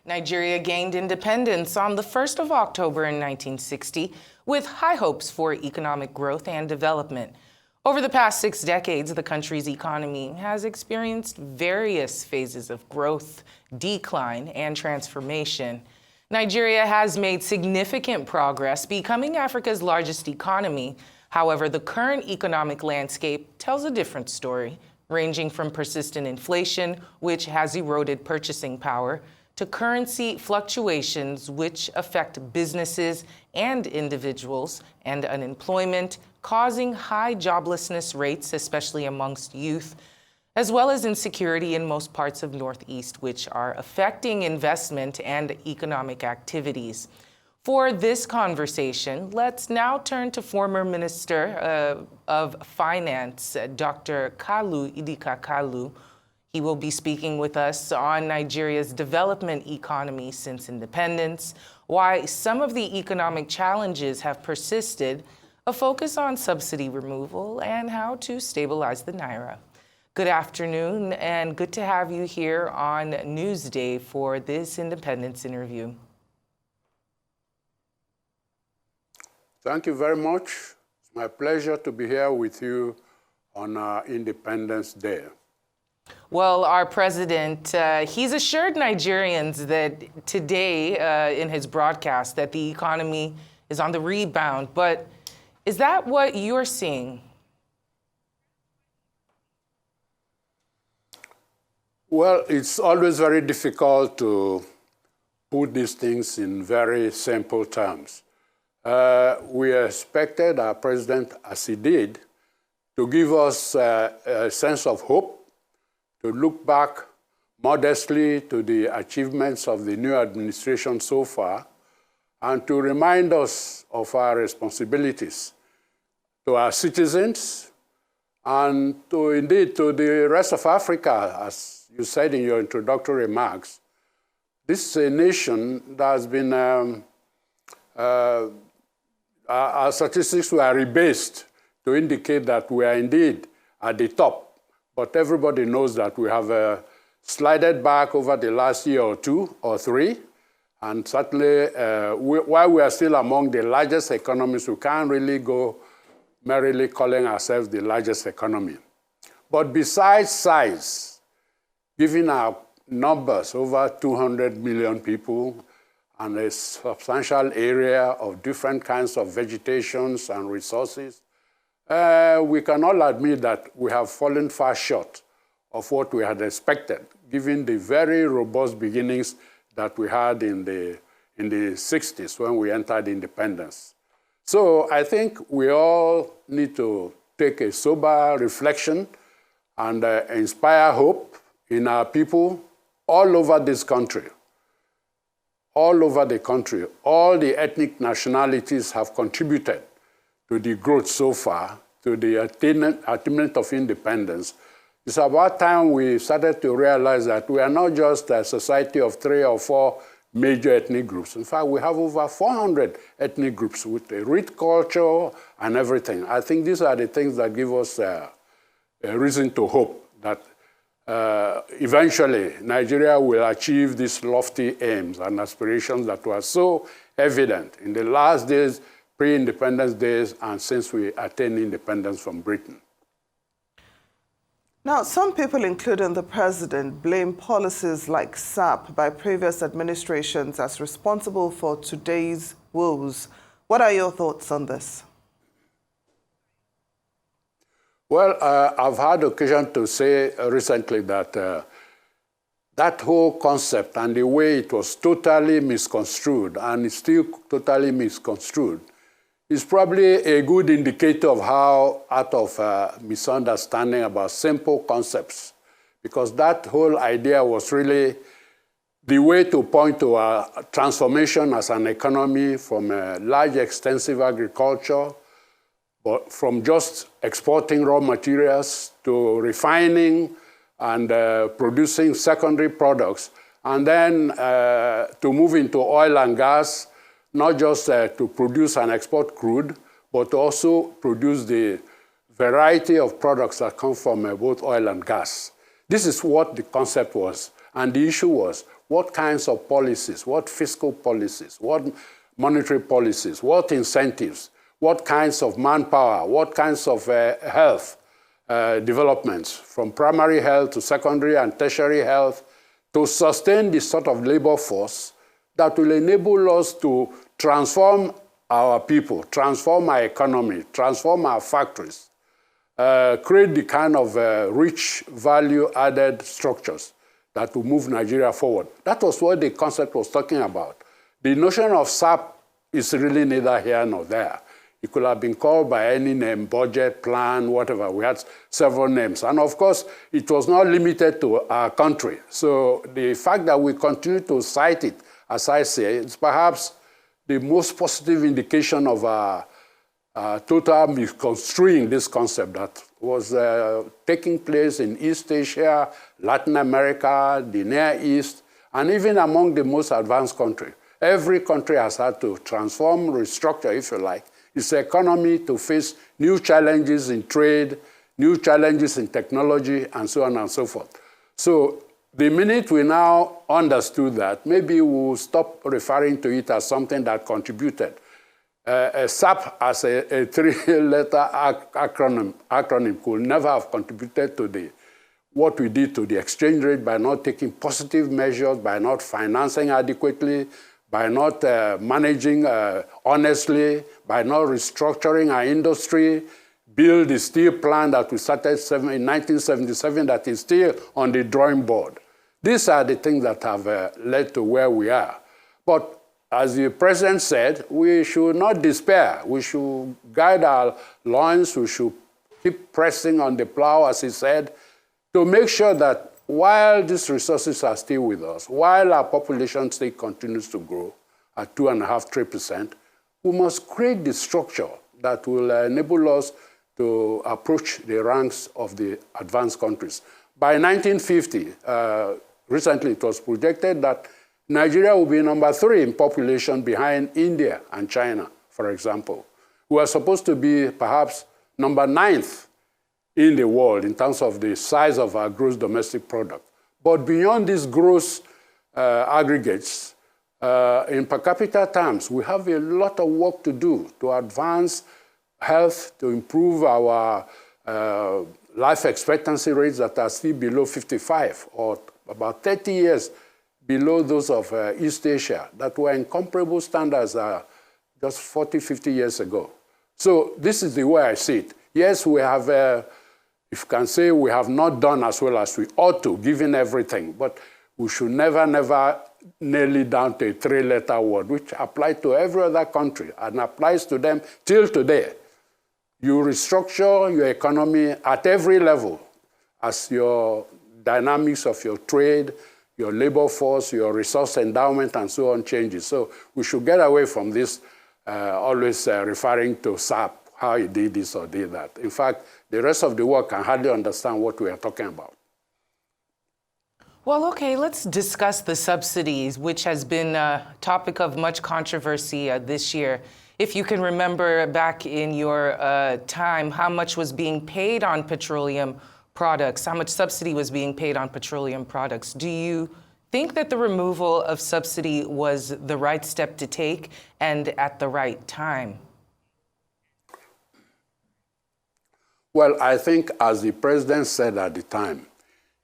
Nigeria gained independence on the 1st of October in 1960 with high hopes for economic growth and development. Over the past 6 decades, the country's economy has experienced various phases of growth, decline, and transformation. Nigeria has made significant progress, becoming Africa's largest economy. However, the current economic landscape tells a different story, ranging from persistent inflation, which has eroded purchasing power, to currency fluctuations which affect businesses and individuals, and unemployment, causing high joblessness rates, especially amongst youth, as well as insecurity in most parts of Northeast, which are affecting investment and economic activities. For this conversation, let's now turn to former Minister of Finance, Dr. Kalu. He will be speaking with us on Nigeria's development economy since independence, why some of the economic challenges have persisted, a focus on subsidy removal, and how to stabilize the naira. Good afternoon, and good to have you here on Newsday for this independence interview. Thank you very much. It's my pleasure to be here with you on Independence Day. Well, our president, he's assured Nigerians that today in his broadcast that the economy is on the rebound. But is that what you're seeing? Well, it's always very difficult to put these things in very simple terms. We expected our president, as he did, to give us a sense of hope, to look back modestly to the achievements of the new administration so far, and to remind us of our responsibilities to our citizens and to, indeed, to the rest of Africa. As you said in your introductory remarks, this is a nation that has been, our statistics were rebased to indicate that we are indeed at the top. But everybody knows that we have slided back over the last year or two or three. And certainly, while we are still among the largest economies, we can't really go merrily calling ourselves the largest economy. But besides size, given our numbers, over 200 million people, and a substantial area of different kinds of vegetations and resources, we can all admit that we have fallen far short of what we had expected, given the very robust beginnings that we had in the 60s when we entered independence. So I think we all need to take a sober reflection and inspire hope in our people all over this country. All over the country, all the ethnic nationalities have contributed to the growth so far, to the attainment of independence. It's about time we started to realize that we are not just a society of 3 or 4 major ethnic groups. In fact, we have over 400 ethnic groups with a rich culture and everything. I think these are the things that give us a reason to hope that eventually Nigeria will achieve these lofty aims and aspirations that were so evident in the last days, pre-independence days, and since we attained independence from Britain. Now, some people, including the president, blame policies like SAP by previous administrations as responsible for today's woes. What are your thoughts on this? Well, I've had occasion to say recently that that whole concept and the way it was totally misconstrued, and it's still totally misconstrued, is probably a good indicator of how out of misunderstanding about simple concepts, because that whole idea was really the way to point to a transformation as an economy from a large, extensive agriculture, but from just exporting raw materials to refining and producing secondary products, and then to move into oil and gas, not just to produce and export crude, but also produce the variety of products that come from both oil and gas. This is what the concept was. And the issue was, what kinds of policies, what fiscal policies, what monetary policies, what incentives, what kinds of manpower, what kinds of health developments, from primary health to secondary and tertiary health, to sustain this sort of labor force that will enable us to transform our people, transform our economy, transform our factories, create the kind of rich value-added structures that will move Nigeria forward. That was what the concept was talking about. The notion of SAP is really neither here nor there. It could have been called by any name, budget, plan, whatever. We had several names. And of course, it was not limited to our country. So the fact that we continue to cite it, as I say, it's perhaps the most positive indication of total misconstruing this concept that was taking place in East Asia, Latin America, the Near East, and even among the most advanced countries. Every country has had to transform, restructure, if you like, its economy to face new challenges in trade, new challenges in technology, and so on and so forth. So the minute we now understood that, maybe we'll stop referring to it as something that contributed. SAP as a three-letter acronym could never have contributed to what we did to the exchange rate by not taking positive measures, by not financing adequately, by not managing honestly, by not restructuring our industry, build the steel plant that we started in 1977 that is still on the drawing board. These are the things that have led to where we are. But as the president said, we should not despair. We should guide our loins. We should keep pressing on the plow, as he said, to make sure that while these resources are still with us, while our population still continues to grow at 2.5%, 3%, we must create the structure that will enable us to approach the ranks of the advanced countries. By 1950, recently it was projected that Nigeria will be number 3 in population behind India and China, for example. We are supposed to be perhaps number 9th in the world in terms of the size of our gross domestic product. But beyond these gross aggregates, in per capita terms, we have a lot of work to do to advance health, to improve our life expectancy rates that are still below 55, or about 30 years below those of East Asia, that were incomparable standards just 40, 50 years ago. So this is the way I see it. Yes, we have, if you can say, we have not done as well as we ought to, given everything, but we should never nail it down to a 3-letter word, which applies to every other country and applies to them till today. You restructure your economy at every level as your dynamics of your trade, your labor force, your resource endowment, and so on changes. So we should get away from this always referring to SAP, how he did this or did that. In fact, the rest of the world can hardly understand what we are talking about. Well, okay, let's discuss the subsidies, which has been a topic of much controversy this year. If you can remember back in your time, how much was being paid on petroleum products, how much subsidy was being paid on petroleum products. Do you think that the removal of subsidy was the right step to take and at the right time? Well, I think, as the president said at the time,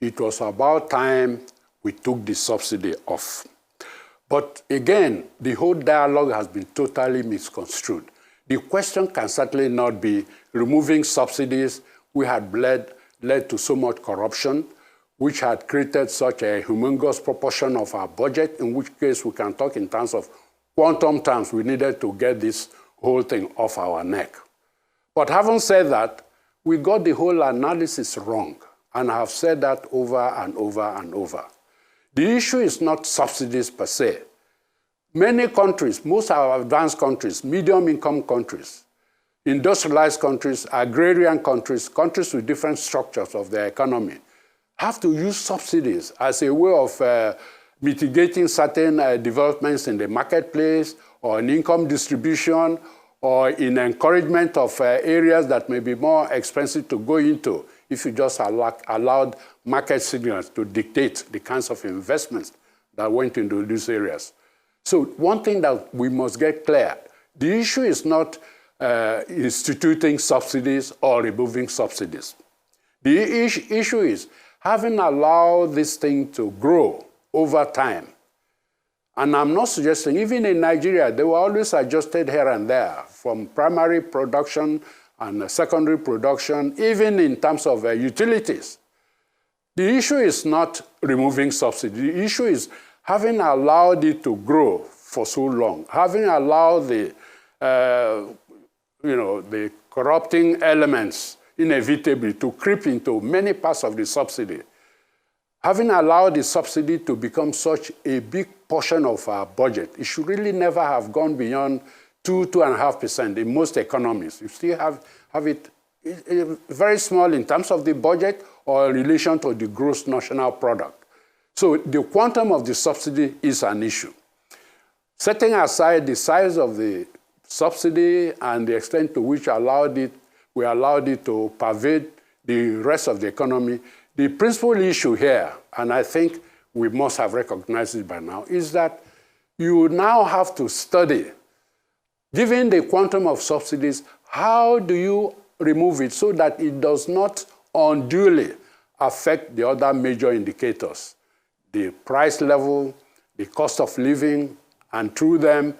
it was about time we took the subsidy off. But again, the whole dialogue has been totally misconstrued. The question can certainly not be removing subsidies which had led to so much corruption, which had created such a humongous proportion of our budget, in which case we can talk in terms of quantum terms. We needed to get this whole thing off our neck. But having said that, we got the whole analysis wrong, and I have said that over and over and over. The issue is not subsidies per se. Many countries, most of our advanced countries, medium-income countries, industrialized countries, agrarian countries, countries with different structures of their economy, have to use subsidies as a way of mitigating certain developments in the marketplace, or in income distribution, or in encouragement of areas that may be more expensive to go into if you just allowed market signals to dictate the kinds of investments that went into these areas. So one thing that we must get clear, the issue is not instituting subsidies or removing subsidies. The issue is having allowed this thing to grow over time. And I'm not suggesting, even in Nigeria, they were always adjusted here and there, from primary production and secondary production, even in terms of utilities. The issue is not removing subsidy. The issue is having allowed it to grow for so long, having allowed the corrupting elements inevitably to creep into many parts of the subsidy, having allowed the subsidy to become such a big portion of our budget. It should really never have gone beyond 2.5% in most economies. You still have it very small in terms of the budget or in relation to the gross national product. So the quantum of the subsidy is an issue. Setting aside the size of the subsidy and the extent to which we allowed it to pervade the rest of the economy, the principal issue here, and I think we must have recognized it by now, is that you now have to study, given the quantum of subsidies, how do you remove it so that it does not unduly affect the other major indicators, the price level, the cost of living, and through them,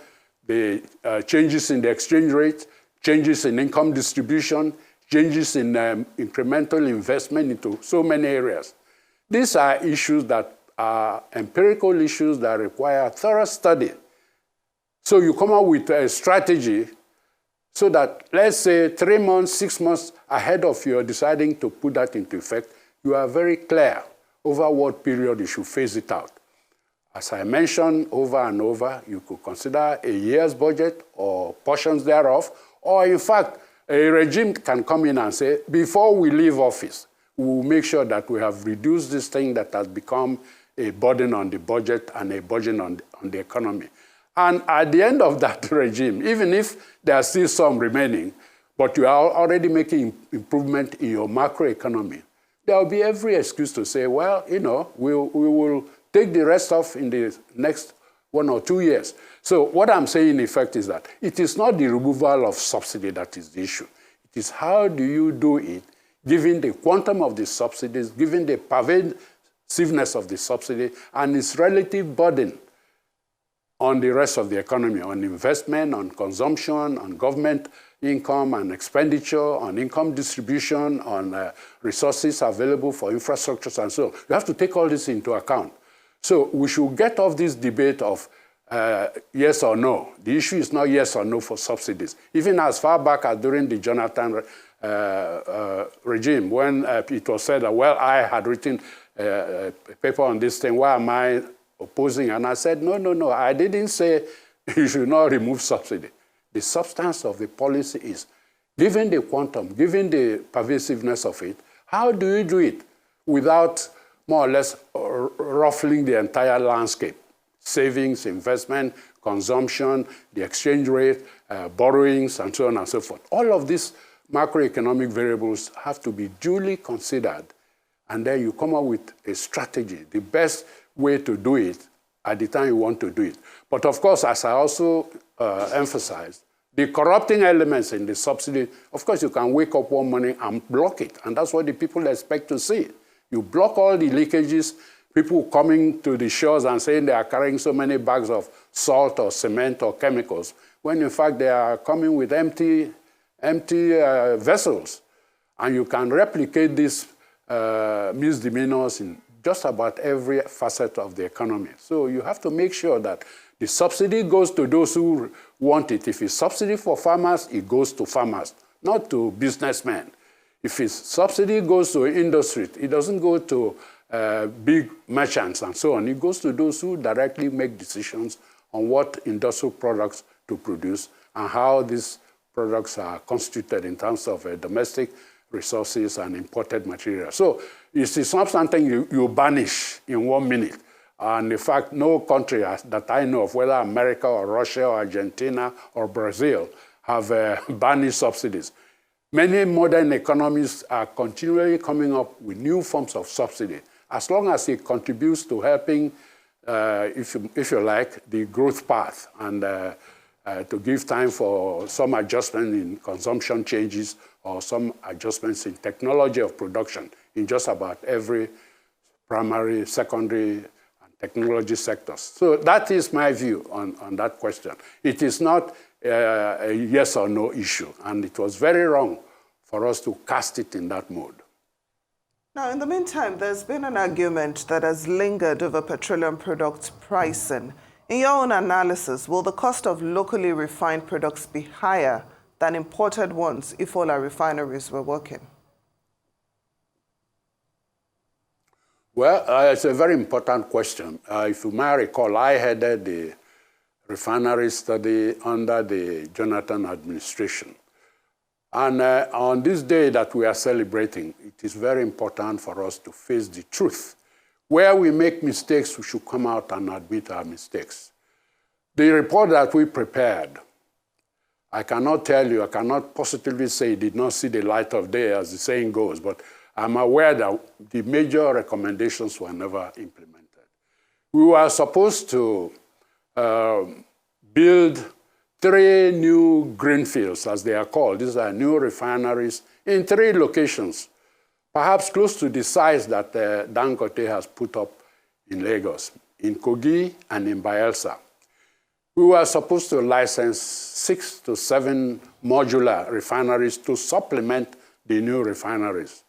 the changes in the exchange rate, changes in income distribution, changes in incremental investment into so many areas. These are issues that are empirical issues that require thorough study. So you come up with a strategy so that, let's say, 3 months, 6 months ahead of your deciding to put that into effect, you are very clear over what period you should phase it out. As I mentioned over and over, you could consider a year's budget or portions thereof, or in fact, a regime can come in and say, before we leave office, we will make sure that we have reduced this thing that has become a burden on the budget and a burden on the economy. And at the end of that regime, even if there are still some remaining, but you are already making improvement in your macroeconomy, there will be every excuse to say, well, we will take the rest off in the next 1 or 2 years. So what I'm saying, in effect, is that it is not the removal of subsidy that is the issue. It is how do you do it, given the quantum of the subsidies, given the pervasiveness of the subsidy, and its relative burden on the rest of the economy, on investment, on consumption, on government income and expenditure, on income distribution, on resources available for infrastructures and so on. You have to take all this into account. So we should get off this debate of yes or no. The issue is not yes or no for subsidies. Even as far back as during the Jonathan regime, when it was said that, well, I had written a paper on this thing, why am I opposing? And I said, no, I didn't say you should not remove subsidy. The substance of the policy is, given the quantum, given the pervasiveness of it, how do you do it without more or less ruffling the entire landscape? Savings, investment, consumption, the exchange rate, borrowings, and so on and so forth. All of these macroeconomic variables have to be duly considered, and then you come up with a strategy, the best way to do it at the time you want to do it. But of course, as I also emphasized, the corrupting elements in the subsidy, of course, you can wake up one morning and block it, and that's what the people expect to see. You block all the leakages, people coming to the shores and saying they are carrying so many bags of salt or cement or chemicals, when in fact they are coming with empty vessels. And you can replicate these misdemeanors in just about every facet of the economy. So you have to make sure that the subsidy goes to those who want it. If it's subsidy for farmers, it goes to farmers, not to businessmen. If it's subsidy goes to industry, it doesn't go to big merchants and so on. It goes to those who directly make decisions on what industrial products to produce and how these products are constituted in terms of domestic resources and imported material. So it's not something you banish in 1 minute. And in fact, no country that I know of, whether America or Russia or Argentina or Brazil, have banished subsidies. Many modern economies are continually coming up with new forms of subsidy, as long as it contributes to helping, if you like, the growth path and to give time for some adjustment in consumption changes or some adjustments in technology of production in just about every primary, secondary, and technology sectors. So that is my view on that question. It is not a yes or no issue, and it was very wrong for us to cast it in that mode. Now, in the meantime, there's been an argument that has lingered over petroleum products pricing. In your own analysis, will the cost of locally refined products be higher than imported ones if all our refineries were working? Well, it's a very important question. If you may recall, I headed the refinery study under the Jonathan administration. And on this day that we are celebrating, it is very important for us to face the truth. Where we make mistakes, we should come out and admit our mistakes. The report that we prepared, I cannot tell you, I cannot positively say it did not see the light of day, as the saying goes, but I'm aware that the major recommendations were never implemented. We were supposed to build 3 new greenfields, as they are called. These are new refineries in 3 locations, perhaps close to the size that Dangote has put up in Lagos, in Kogi and in Bayelsa. We were supposed to license 6 to 7 modular refineries to supplement the new refineries.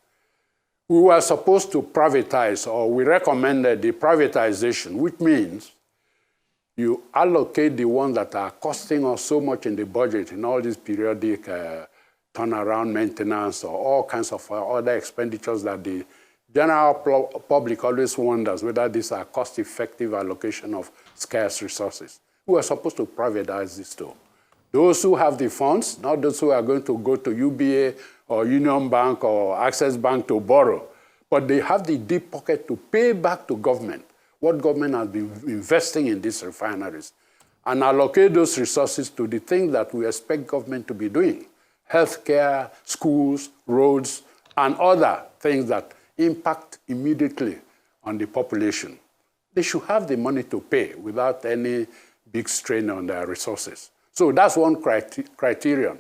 We were supposed to privatize, or we recommended the privatization, which means you allocate the ones that are costing us so much in the budget in all these periodic turnaround maintenance or all kinds of other expenditures that the general public always wonders whether these are cost-effective allocation of scarce resources. We are supposed to privatize this too. Those who have the funds, not those who are going to go to UBA or Union Bank or Access Bank to borrow, but they have the deep pocket to pay back to government what government has been investing in these refineries, and allocate those resources to the things that we expect government to be doing: healthcare, schools, roads, and other things that impact immediately on the population. They should have the money to pay without any big strain on their resources. So that's one criterion.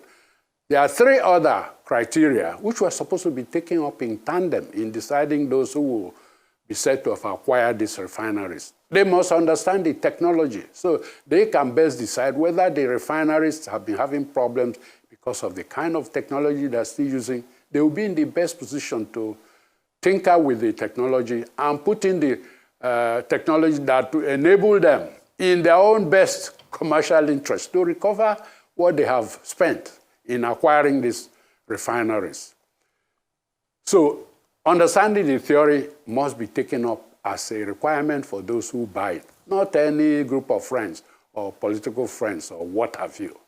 There are 3 other criteria which were supposed to be taken up in tandem in deciding those who will be said to have acquired these refineries. They must understand the technology, so they can best decide whether the refineries have been having problems because of the kind of technology they're still using. They will be in the best position to tinker with the technology and put in the technology that will enable them, in their own best commercial interest, to recover what they have spent in acquiring these refineries. So understanding the theory must be taken up as a requirement for those who buy it, not any group of friends or political friends or what have you.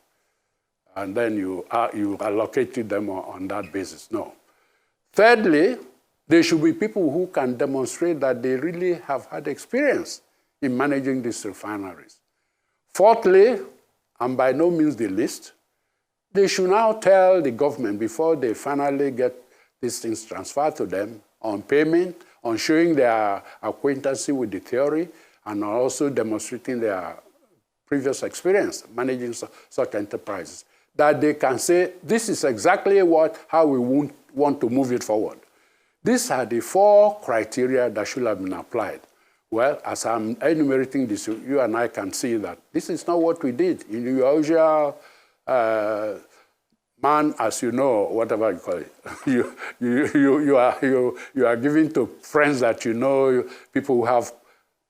And then you allocate to them on that basis. No. Thirdly, there should be people who can demonstrate that they really have had experience in managing these refineries. Fourthly, and by no means the least, they should now tell the government, before they finally get these things transferred to them, on payment, on showing their acquaintance with the theory, and also demonstrating their previous experience managing such enterprises, that they can say, this is exactly how we want to move it forward. These are the 4 criteria that should have been applied. Well, as I'm enumerating this, you and I can see that this is not what we did. In the usual man, as you know, whatever you call it, you are giving to friends that you know, people who have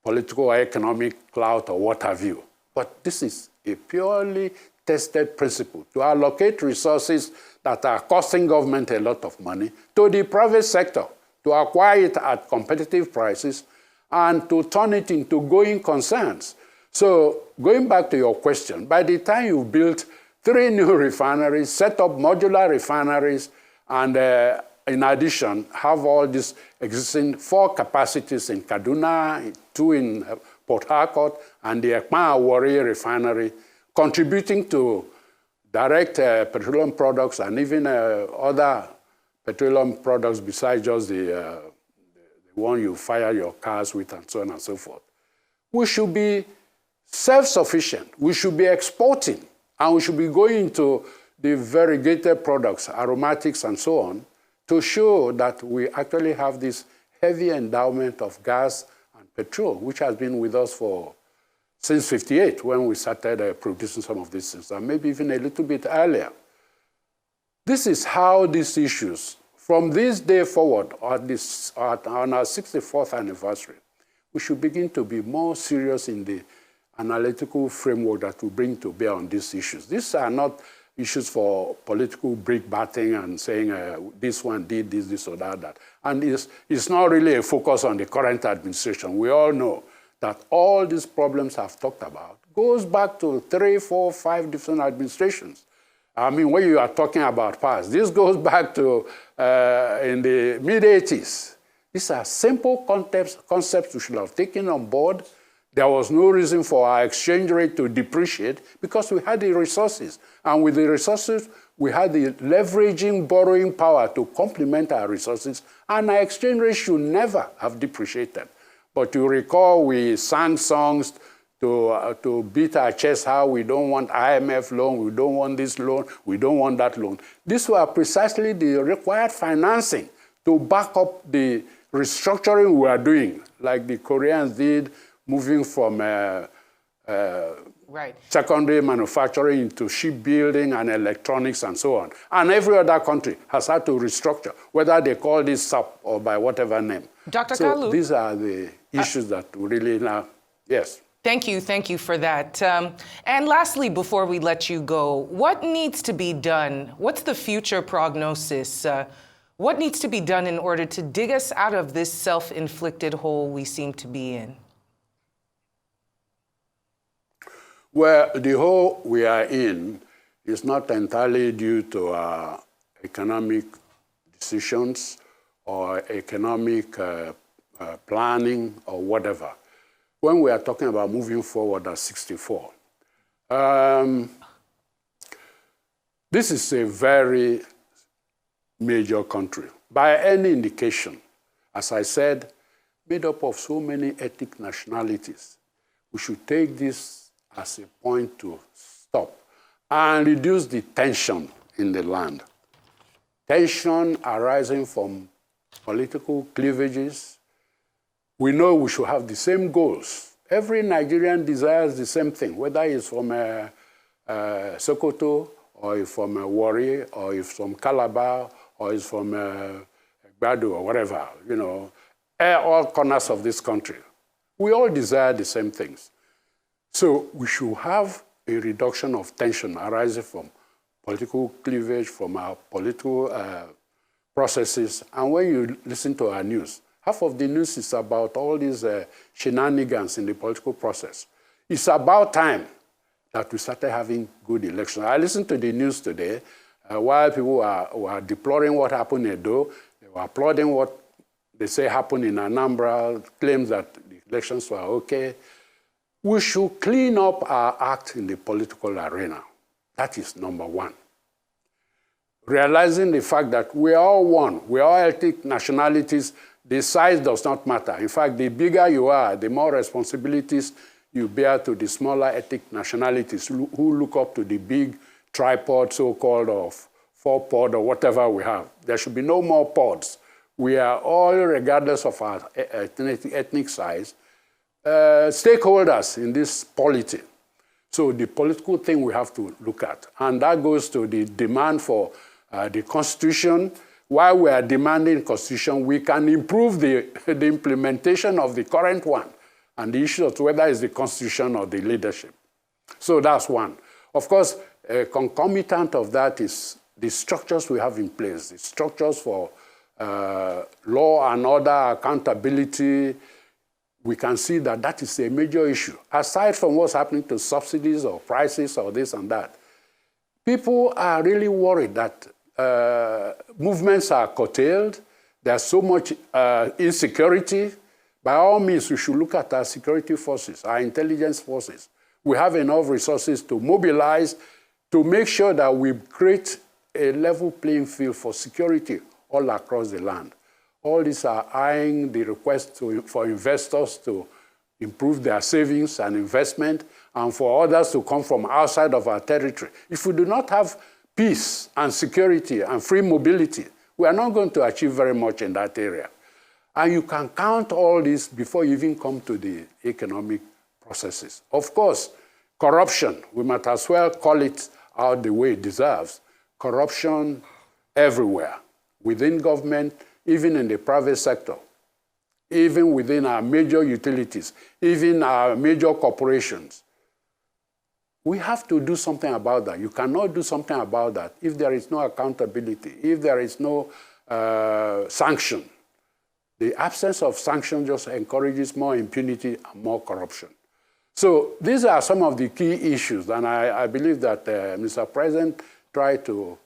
political or economic clout or what have you. But this is a purely tested principle, to allocate resources that are costing government a lot of money to the private sector, to acquire it at competitive prices, and to turn it into going concerns. So going back to your question, by the time you've built 3 new refineries, set up modular refineries, and in addition, have all these existing 4 capacities in Kaduna, 2 in Port Harcourt, and the Ekpa Awori refinery, contributing to direct petroleum products and even other petroleum products besides just the one you fire your cars with and so on and so forth. We should be self-sufficient. We should be exporting, and we should be going to the variegated products, aromatics and so on, to show that we actually have this heavy endowment of gas and petrol, which has been with us since 58, when we started producing some of these things, and maybe even a little bit earlier. This is how these issues, from this day forward, on our 64th anniversary, we should begin to be more serious in the analytical framework that we bring to bear on these issues. These are not issues for political brick-batting and saying this one did this or that. And it's not really a focus on the current administration. We all know that all these problems I've talked about goes back to 3, 4, 5 different administrations. I mean, when you are talking about past, this goes back to in the mid-80s. These are simple concepts we should have taken on board. There was no reason for our exchange rate to depreciate because we had the resources. And with the resources, we had the leveraging, borrowing power to complement our resources, and our exchange rate should never have depreciated. But you recall we sang songs to beat our chest how we don't want IMF loan, we don't want this loan, we don't want that loan. These were precisely the required financing to back up the restructuring we are doing, like the Koreans did, moving from secondary manufacturing into shipbuilding and electronics and so on. And every other country has had to restructure, whether they call this SAP or by whatever name. Dr. So Kalu, these are the issues that really now, yes. Thank you for that. And lastly, before we let you go, what needs to be done? What's the future prognosis? What needs to be done in order to dig us out of this self-inflicted hole we seem to be in? Well, the hole we are in is not entirely due to economic decisions or economic planning or whatever. When we are talking about moving forward at 64, this is a very major country. By any indication, as I said, made up of so many ethnic nationalities. We should take this as a point to stop and reduce the tension in the land. Tension arising from political cleavages. We know we should have the same goals. Every Nigerian desires the same thing, whether it's from Sokoto, or it's from Warri, or it's from Calabar, or it's from Gbadu, or whatever, you know, all corners of this country. We all desire the same things. So we should have a reduction of tension arising from political cleavage, from our political processes. And when you listen to our news, half of the news is about all these shenanigans in the political process. It's about time that we started having good elections. I listened to the news today while people were deploring what happened in Edo. They were applauding what they say happened in Anambra, claims that the elections were okay. We should clean up our act in the political arena. That is number one. Realizing the fact that we are all one, we are all ethnic nationalities, the size does not matter. In fact, the bigger you are, the more responsibilities you bear to the smaller ethnic nationalities who look up to the big tripod, so-called, or four-pod, or whatever we have. There should be no more pods. We are all, regardless of our ethnic size, stakeholders in this polity. So the political thing we have to look at. And that goes to the demand for the Constitution. While we are demanding Constitution, we can improve the implementation of the current one. And the issue of whether it's the Constitution or the leadership. So that's one. Of course, a concomitant of that is the structures we have in place, the structures for law and order, accountability. We can see that that is a major issue. Aside from what's happening to subsidies or prices or this and that, people are really worried that movements are curtailed. There's so much insecurity. By all means, we should look at our security forces, our intelligence forces. We have enough resources to mobilize to make sure that we create a level playing field for security all across the land. All these are eyeing the request for investors to improve their savings and investment, and for others to come from outside of our territory. If we do not have peace and security and free mobility, we are not going to achieve very much in that area. And you can count all this before you even come to the economic processes. Of course, corruption, we might as well call it out the way it deserves. Corruption everywhere, within government, even in the private sector, even within our major utilities, even our major corporations. We have to do something about that. You cannot do something about that if there is no accountability, if there is no sanction. The absence of sanction just encourages more impunity and more corruption. So these are some of the key issues, and I believe that Mr. President tried to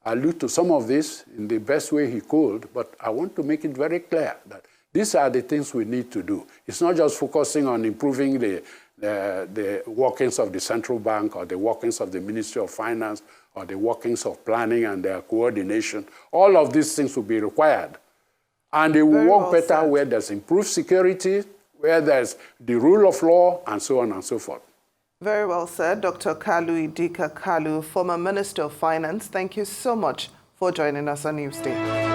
allude to some of this in the best way he could, but I want to make it very clear that these are the things we need to do. It's not just focusing on improving the workings of the central bank or the workings of the Ministry of Finance or the workings of planning and their coordination. All of these things will be required. And they will work better where there's improved security, where there's the rule of law, and so on and so forth. Very well said, Dr. Kalu Kalu, former Minister of Finance. Thank you so much for joining us on Newsday.